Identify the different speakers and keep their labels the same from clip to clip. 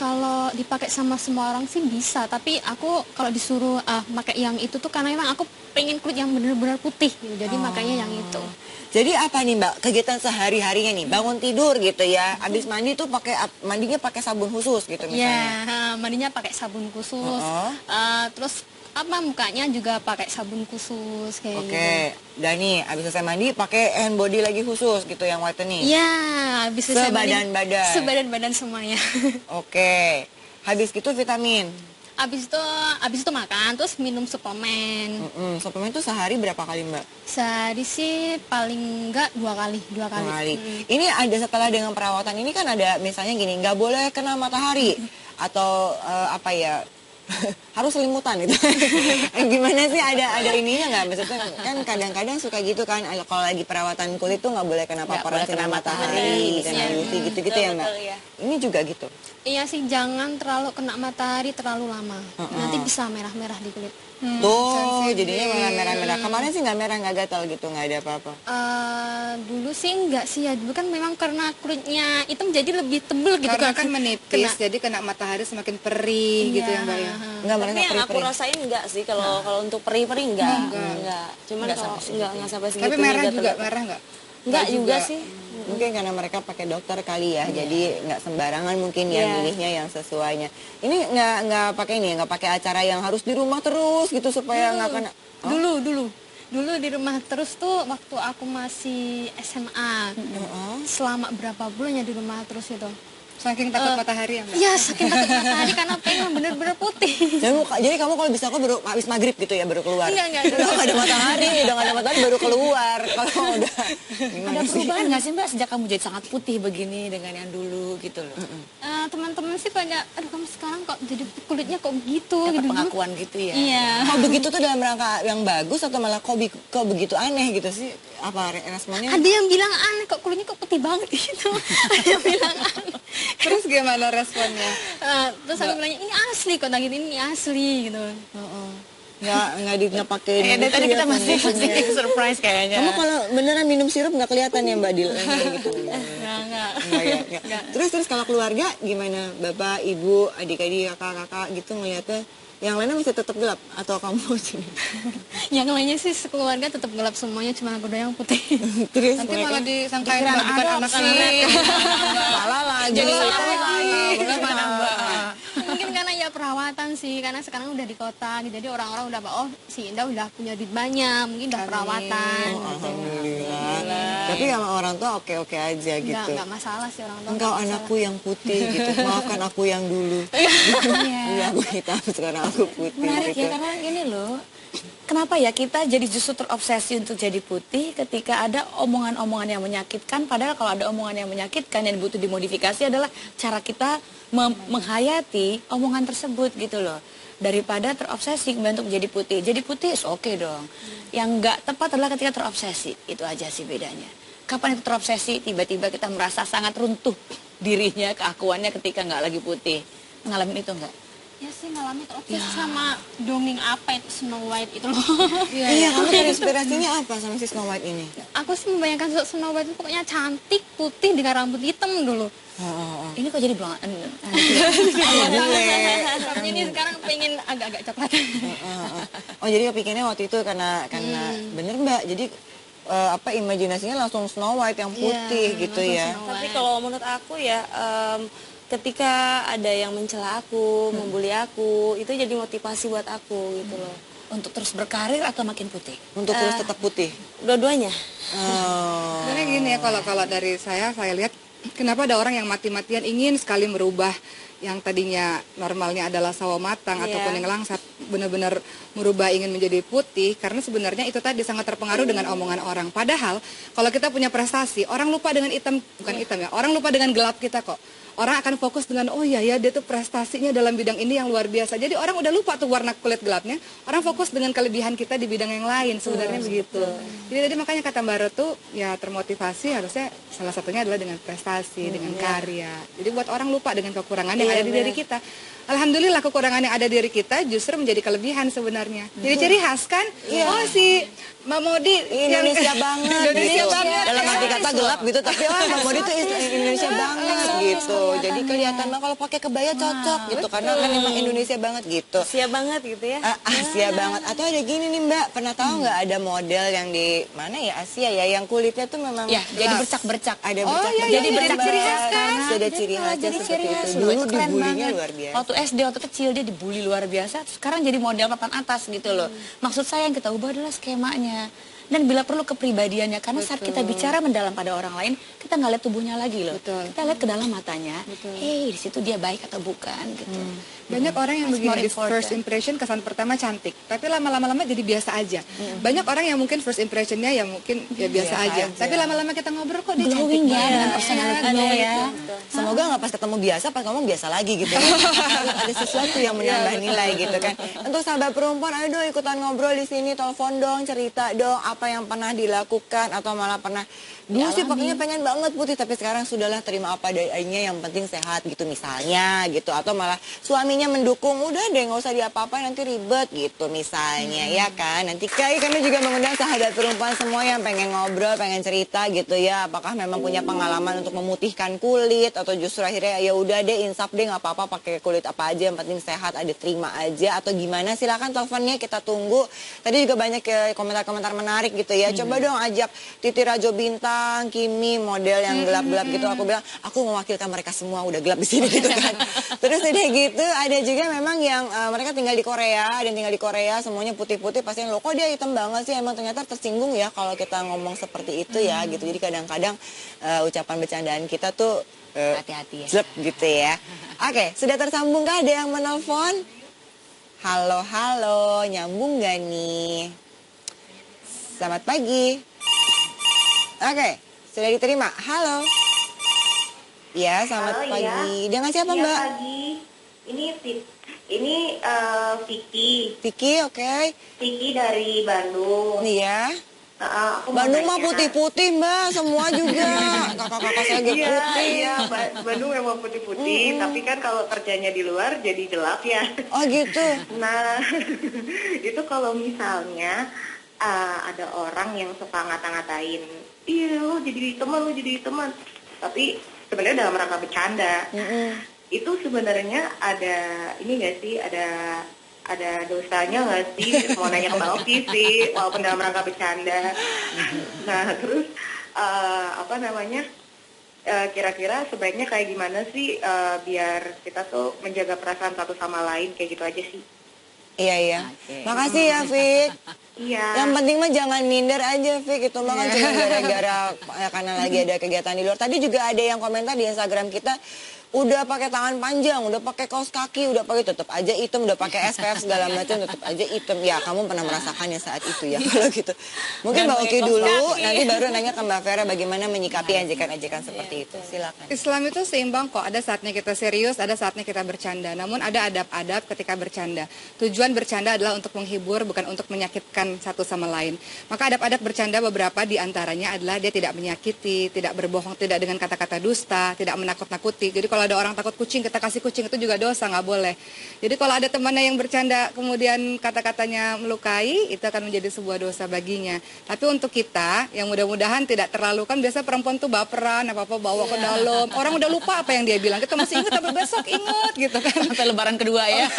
Speaker 1: Kalau dipakai sama semua orang sih bisa, tapi aku kalau disuruh pakai yang itu tuh karena emang aku pengen kulit yang benar-benar putih gitu. Jadi makanya yang itu.
Speaker 2: Jadi apa nih Mbak kegiatan sehari-harinya nih? Bangun tidur gitu ya. Habis mandi tuh mandinya pakai sabun khusus gitu misalnya.
Speaker 1: Ya, mandinya pakai sabun khusus. Terus mukanya juga pakai sabun khusus kayak gitu.
Speaker 2: Oke. Dan nih habis selesai mandi pakai hand body lagi khusus gitu yang whitening.
Speaker 1: Iya, habis selesai mandi
Speaker 2: sebadan-badan.
Speaker 1: Sebadan-badan semuanya.
Speaker 2: Oke. Habis gitu vitamin.
Speaker 1: Habis itu makan, terus minum suplemen.
Speaker 2: Suplemen itu sehari berapa kali Mbak?
Speaker 1: Sehari sih paling enggak dua kali.
Speaker 2: Ini ada setelah dengan perawatan ini kan ada misalnya gini, nggak boleh kena matahari atau apa ya harus selimutan gitu. Gimana sih ada ininya nggak? Maksudnya kan kadang-kadang suka gitu kan kalau lagi perawatan kulit tuh nggak boleh kena paparan sinar matahari, kena UV gitu-gitu ya Mbak. Ya. Ini juga gitu.
Speaker 1: Iya sih, jangan terlalu kena matahari terlalu lama. Nanti bisa merah-merah di kulit.
Speaker 2: Tuh, jadinya malah merah-merah. Kemarin sih nggak merah, nggak gatal gitu, nggak ada apa-apa.
Speaker 1: Dulu sih nggak sih ya. Dulu kan memang karena kulitnya hitam jadi lebih tebel gitu.
Speaker 3: Karena kan menipis, jadi kena matahari semakin perih gitu ya Mbak ya.
Speaker 2: Nggak merasa
Speaker 4: tapi yang
Speaker 2: perih-perih.
Speaker 4: aku rasain enggak sih kalau untuk perih-perih enggak. Cuman kalau enggak sampai segitu.
Speaker 3: Tapi merah juga, merah enggak?
Speaker 4: Enggak juga sih.
Speaker 2: Mungkin karena mereka pakai dokter kali ya, jadi nggak sembarangan mungkin yang milihnya yang sesuainya. Ini nggak pakai ini, nggak pakai acara yang harus di rumah terus gitu supaya nggak kena.
Speaker 1: Dulu di rumah terus tuh waktu aku masih SMA. Selama berapa bulan ya di rumah terus itu.
Speaker 3: Saking takut matahari ya Mbak?
Speaker 1: Iya, saking takut matahari karena pengen bener-bener putih.
Speaker 2: Jadi kamu kalau bisa baru habis maghrib gitu ya baru keluar.
Speaker 1: Enggak.
Speaker 2: Udah nggak ada matahari, baru keluar. Kalau udah
Speaker 5: ada perubahan nggak sih Mbak sejak kamu jadi sangat putih begini dengan yang dulu gitu loh?
Speaker 1: Teman-teman sih banyak, aduh kamu sekarang kok jadi kulitnya kok begitu.
Speaker 5: Dapat
Speaker 1: gitu.
Speaker 5: pengakuan gitu ya?
Speaker 1: Iya.
Speaker 2: Kok begitu tuh dalam rangka yang bagus atau malah kok begitu aneh gitu sih? Apa responnya?
Speaker 1: Ada yang bilang aneh kok kulitnya kok putih banget gitu. Ada yang bilang aneh.
Speaker 3: Terus gimana responnya?
Speaker 1: Terus aku bilangnya ini asli kok, ini asli gitu.
Speaker 2: Nggak pakai.
Speaker 5: Dari tadi kita masih surprise kayaknya.
Speaker 2: Kamu kalau beneran minum sirup nggak kelihatan ya Mbak Dil? Gitu. Enggak. Terus kalau keluarga gimana? Bapak, ibu, adik-adik, kakak-kakak gitu ngeliatnya? Yang lainnya masih tetap gelap atau kamu sini?
Speaker 1: Yang lainnya sih sekeluarga tetap gelap semuanya, cuma aku doang yang putih.
Speaker 2: Terus
Speaker 3: nanti malah disangkain bukan anak-anak.
Speaker 2: Salah lagi.
Speaker 1: Mungkin karena ya perawatan sih, karena sekarang udah di kota, jadi orang-orang udah si Indah udah punya duit banyak, mungkin udah perawatan.
Speaker 2: Alhamdulillah. Tapi sama orang tua oke-oke aja gitu.
Speaker 1: Enggak masalah sih orang tua.
Speaker 2: Engkau anakku yang putih gitu, maafkan aku yang dulu. Iya, aku hitam sekarang aku putih.
Speaker 5: Menarik
Speaker 2: gitu.
Speaker 5: ya, karena gini loh. Kenapa ya kita jadi justru terobsesi untuk jadi putih ketika ada omongan-omongan yang menyakitkan, padahal kalau ada omongan yang menyakitkan yang butuh dimodifikasi adalah cara kita menghayati omongan tersebut gitu loh. Daripada terobsesi untuk menjadi putih. Jadi putih oke dong. Yang nggak tepat adalah ketika terobsesi. Itu aja sih bedanya. Kapan itu terobsesi, tiba-tiba kita merasa sangat runtuh dirinya, keakuannya ketika nggak lagi putih. Ngalamin itu nggak?
Speaker 1: Ya sih ngalamin terobsesi sama dongeng apa itu Snow White itu loh.
Speaker 2: Iya, kamu terinspirasinya apa sama si Snow White ini?
Speaker 1: Aku sih membayangkan Snow White itu pokoknya cantik, putih dengan rambut hitam dulu.
Speaker 5: Ini kok jadi belang?
Speaker 1: Tapi ini sekarang pengen agak-agak coklat.
Speaker 2: Oh jadi kepikirnya waktu itu karena bener Mbak, jadi imajinasinya langsung Snow White yang putih gitu ya.
Speaker 4: Tapi kalau menurut aku ya ketika ada yang mencela aku, membuli aku, itu jadi motivasi buat aku gitu loh.
Speaker 5: Untuk terus berkarir atau makin putih?
Speaker 2: Untuk terus tetap putih?
Speaker 4: Dua-duanya.
Speaker 3: Jadi gini ya, kalau dari saya lihat kenapa ada orang yang mati-matian ingin sekali merubah yang tadinya normalnya adalah sawo matang ataupun yang langsat, benar-benar merubah ingin menjadi putih, karena sebenarnya itu tadi sangat terpengaruh dengan omongan orang. Padahal kalau kita punya prestasi, orang lupa dengan orang lupa dengan gelap kita kok. Orang akan fokus dengan dia tuh prestasinya dalam bidang ini yang luar biasa. Jadi orang udah lupa tuh warna kulit gelapnya. Orang fokus dengan kelebihan kita di bidang yang lain, sebenarnya begitu. Jadi tadi makanya kata Mbak Rotu ya termotivasi harusnya salah satunya adalah dengan prestasi, dengan karya. Jadi buat orang lupa dengan kekurangan yang ada di diri kita. Alhamdulillah kekurangan yang ada di diri kita justru menjadi kelebihan sebenarnya. Jadi ciri khas kan? Si Mbak Modi
Speaker 2: Indonesia banget.
Speaker 3: Indonesia
Speaker 2: gitu.
Speaker 3: banget.
Speaker 2: Dalam arti kata gelap gitu, tapi Mbak Modi tuh Indonesia banget gitu. gitu. Jadi kelihatan mah kalau pakai kebaya cocok gitu karena kan emang Indonesia banget gitu.
Speaker 4: Asia banget gitu ya.
Speaker 2: Asia banget. Atau ada gini nih Mbak, pernah tahu nggak ada model yang di mana ya Asia ya yang kulitnya tuh memang
Speaker 5: Ya, jadi
Speaker 2: gelap.
Speaker 5: bercak-bercak.
Speaker 2: Ada
Speaker 3: Oh,
Speaker 2: bercak.
Speaker 3: iya,
Speaker 5: Jadi
Speaker 3: iya,
Speaker 5: bercak
Speaker 3: ciri khas kan?
Speaker 2: Ada ciri khasnya
Speaker 5: Jadi
Speaker 2: seperti
Speaker 5: ciri
Speaker 2: itu.
Speaker 5: khas
Speaker 2: Dulu
Speaker 5: itu keren
Speaker 2: dibulinya
Speaker 5: banget.
Speaker 2: luar biasa.
Speaker 5: Waktu SD waktu kecil dia dibully luar biasa. Sekarang jadi model papan atas gitu loh. Maksud saya yang kita ubah adalah skemanya. Dan bila perlu kepribadiannya, karena saat kita bicara mendalam pada orang lain, kita nggak lihat tubuhnya lagi loh.
Speaker 3: Betul.
Speaker 5: Kita lihat ke dalam matanya, di situ dia baik atau bukan gitu.
Speaker 3: Banyak orang yang
Speaker 5: That's more
Speaker 3: begini di
Speaker 5: important.
Speaker 3: first impression kesan pertama cantik, tapi lama-lama jadi biasa aja. Banyak orang yang mungkin first impressionnya ya mungkin ya biasa aja, tapi lama-lama kita ngobrol kok dia
Speaker 5: Glowing
Speaker 3: cantik
Speaker 5: ya,
Speaker 3: banget.
Speaker 5: dengan personality-nya ya.
Speaker 2: Semoga nggak pas ketemu biasa, pas ngomong biasa lagi gitu. Ada sesuatu yang menambah nilai gitu kan. Untuk sahabat perempuan, ayo dong ikutan ngobrol di sini, telepon dong, cerita dong apa yang pernah dilakukan atau malah pernah dulu sih pakainya pengen banget putih tapi sekarang sudahlah terima apa adanya yang penting sehat gitu misalnya gitu atau malah suaminya mendukung udah deh nggak usah diapa-apain nanti ribet gitu misalnya ya kan nanti kami juga mengundang sahabat perempuan semua yang pengen ngobrol pengen cerita gitu ya apakah memang punya pengalaman untuk memutihkan kulit atau justru akhirnya ya udah deh insaf deh nggak apa-apa pakai kulit apa aja yang penting sehat ada terima aja atau gimana silakan teleponnya kita tunggu tadi juga banyak komentar-komentar menarik gitu ya coba dong ajak Titi Rajo Bintang, Kimi model yang gelap-gelap gitu aku bilang aku mewakilkan mereka semua udah gelap di sini gitu kan. Terus udah gitu ada juga memang yang mereka tinggal di Korea dan tinggal di Korea semuanya putih-putih pasti loh kok dia hitam banget sih emang ternyata tersinggung ya kalau kita ngomong seperti itu ya gitu. Jadi kadang-kadang ucapan bercandaan kita tuh
Speaker 5: Hati-hati ya.
Speaker 2: zep gitu ya. Oke, sudah tersambung kah ada yang menelpon? Halo, nyambung gak nih? Selamat pagi. Oke, sudah diterima. Halo. Ya, selamat
Speaker 6: Halo,
Speaker 2: pagi.
Speaker 6: iya.
Speaker 2: Dengan siapa,
Speaker 6: Iya,
Speaker 2: Mbak?
Speaker 6: pagi. Ini Vicky.
Speaker 2: Vicky, oke.
Speaker 6: Vicky dari Bandung.
Speaker 2: Iya.
Speaker 6: Aku mau
Speaker 2: Bandung mah
Speaker 6: nanya.
Speaker 2: putih-putih, Mbak. Semua juga. Kakak-kakak saya juga
Speaker 6: Iya,
Speaker 2: putih.
Speaker 6: iya, Bandung memang putih-putih, tapi kan kalau kerjanya di luar jadi gelap ya.
Speaker 2: Oh, gitu.
Speaker 6: Nah, itu kalau misalnya ada orang yang suka ngata-ngatain, iya lo jadi teman, tapi sebenarnya dalam rangka bercanda. Itu sebenarnya ada ini nggak sih, ada dosanya nggak sih? Mau nanya ke Mbak Oki sih, walaupun dalam rangka bercanda. Nah, terus kira-kira sebaiknya kayak gimana sih biar kita tuh menjaga perasaan satu sama lain kayak gitu aja sih.
Speaker 2: Iya.
Speaker 5: Oke.
Speaker 2: Makasih ya, Vic.
Speaker 6: Iya.
Speaker 2: Yang penting mah jangan minder aja, Vic. Itu mah kan cuma gara-gara karena lagi ada kegiatan di luar. Tadi juga ada yang komentar di Instagram kita, udah pakai tangan panjang, udah pakai kaos kaki, udah pakai tetap aja hitam, udah pakai SPF segala macam tetap aja hitam. Ya, kamu pernah merasakannya saat itu ya kalau gitu. Mungkin Mbak Oki dulu, nanti baru nanya ke Mbak Vera bagaimana menyikapi ajakan-ajakan seperti itu. Silakan.
Speaker 3: Islam itu seimbang kok, ada saatnya kita serius, ada saatnya kita bercanda. Namun ada adab-adab ketika bercanda. Tujuan bercanda adalah untuk menghibur, bukan untuk menyakitkan satu sama lain. Maka adab-adab bercanda beberapa diantaranya adalah dia tidak menyakiti, tidak berbohong, tidak dengan kata-kata dusta, tidak menakut-nakuti. Jadi kalau ada orang takut kucing, kita kasih kucing itu juga dosa, nggak boleh. Jadi kalau ada temannya yang bercanda kemudian kata-katanya melukai, itu akan menjadi sebuah dosa baginya. Tapi untuk kita yang mudah-mudahan tidak terlalu, kan biasa perempuan tuh baperan, apa-apa bawa ke dalam. Orang udah lupa apa yang dia bilang, kita masih ingat sampai besok ingat gitu kan.
Speaker 5: Sampai lebaran kedua ya.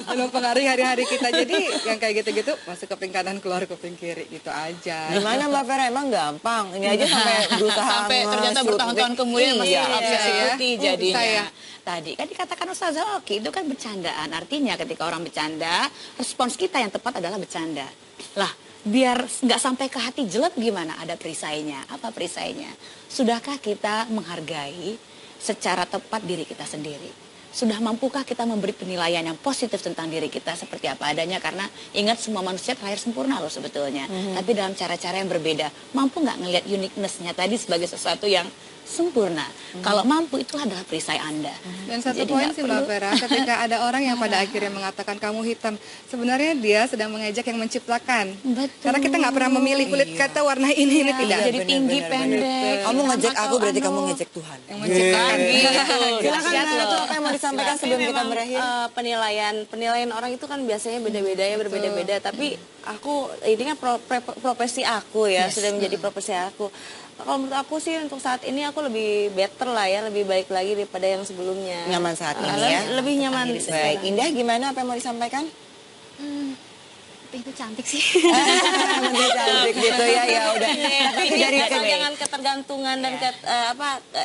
Speaker 3: Mempengaruhi hari-hari kita. Jadi yang kayak gitu-gitu masuk kuping kanan keluar kuping kiri gitu aja.
Speaker 2: Gimana Mbak Vera, emang gampang? Ini aja sampai berusaha
Speaker 5: Sampai ternyata
Speaker 2: nge-shoot.
Speaker 5: bertahun-tahun kemudian masih
Speaker 2: Iya.
Speaker 5: obsesi
Speaker 3: Iya.
Speaker 5: putih jadinya.
Speaker 3: Saya.
Speaker 5: Tadi kan dikatakan Ustazah Oki itu kan bercandaan. Artinya ketika orang bercanda, respons kita yang tepat adalah bercanda. Lah, biar nggak sampai ke hati jelek gimana? Ada perisainya. Apa perisainya? Sudahkah kita menghargai secara tepat diri kita sendiri? Sudah mampukah kita memberi penilaian yang positif tentang diri kita seperti apa adanya? Karena ingat semua manusia terlahir sempurna loh sebetulnya. Tapi dalam cara-cara yang berbeda. Mampu nggak ngelihat uniqueness-nya tadi sebagai sesuatu yang sempurna? Kalau mampu, itulah adalah perisai Anda.
Speaker 3: Dan satu
Speaker 5: Jadi
Speaker 3: poin
Speaker 5: nggak
Speaker 3: sih Mbak
Speaker 5: perlu-
Speaker 3: Vera, ketika ada orang yang pada akhirnya mengatakan kamu hitam, sebenarnya dia sedang mengejek yang menciptakan.
Speaker 5: Betul.
Speaker 3: Karena kita nggak pernah memilih kulit kata warna ini tidak.
Speaker 5: Jadi tinggi, pendek.
Speaker 2: Kamu
Speaker 5: hitam
Speaker 2: ngejek
Speaker 5: atau
Speaker 2: aku berarti
Speaker 5: anu.
Speaker 2: kamu ngejek Tuhan.
Speaker 3: Yang menciptakan.
Speaker 5: Gitu.
Speaker 2: Silakan
Speaker 5: Dahsyat
Speaker 2: Mbak,
Speaker 5: loh.
Speaker 2: itu apa yang mau disampaikan
Speaker 4: Tapi
Speaker 2: sebelum kita
Speaker 4: memang,
Speaker 2: berakhir?
Speaker 4: penilaian orang itu kan biasanya beda-beda ya, berbeda-beda. Tapi aku ini kan profesi aku ya, sudah menjadi profesi aku. Kalau menurut aku sih untuk saat ini aku lebih better lah ya, lebih baik lagi daripada yang sebelumnya.
Speaker 2: Nyaman saat ini ya.
Speaker 4: Lebih nyaman.
Speaker 2: Baik, Indah gimana, apa yang mau disampaikan?
Speaker 1: Itu cantik sih.
Speaker 2: Menteri cantik gitu ya udah. Tapi dari
Speaker 4: Jangan ketergantungan dan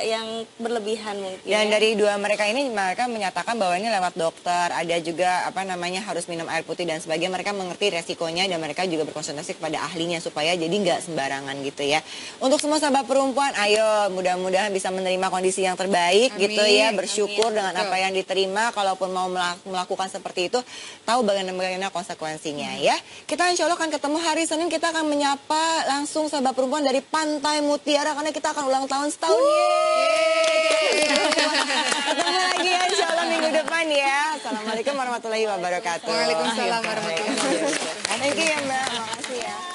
Speaker 4: yang berlebihan mungkin.
Speaker 2: Dan dari dua mereka ini, mereka menyatakan bahwa ini lewat dokter, ada juga harus minum air putih dan sebagainya. Mereka mengerti resikonya dan mereka juga berkonsultasi kepada ahlinya supaya jadi nggak sembarangan gitu ya. Untuk semua sahabat perempuan, ayo mudah-mudahan bisa menerima kondisi yang terbaik.
Speaker 3: Amin.
Speaker 2: Gitu ya, bersyukur dengan
Speaker 3: Betul.
Speaker 2: apa yang diterima. Kalaupun mau melakukan seperti itu, tahu bagaimana konsekuensinya ya. Kita insya Allah akan ketemu hari Senin, kita akan menyapa langsung sahabat perempuan dari Pantai Mutiara karena kita akan ulang tahun setahun. Ketemu lagi ya insya Allah minggu depan ya. Assalamualaikum warahmatullahi wabarakatuh.
Speaker 3: Waalaikumsalam warahmatullahi wabarakatuh.
Speaker 2: Thank you ya Mbak, makasih ya.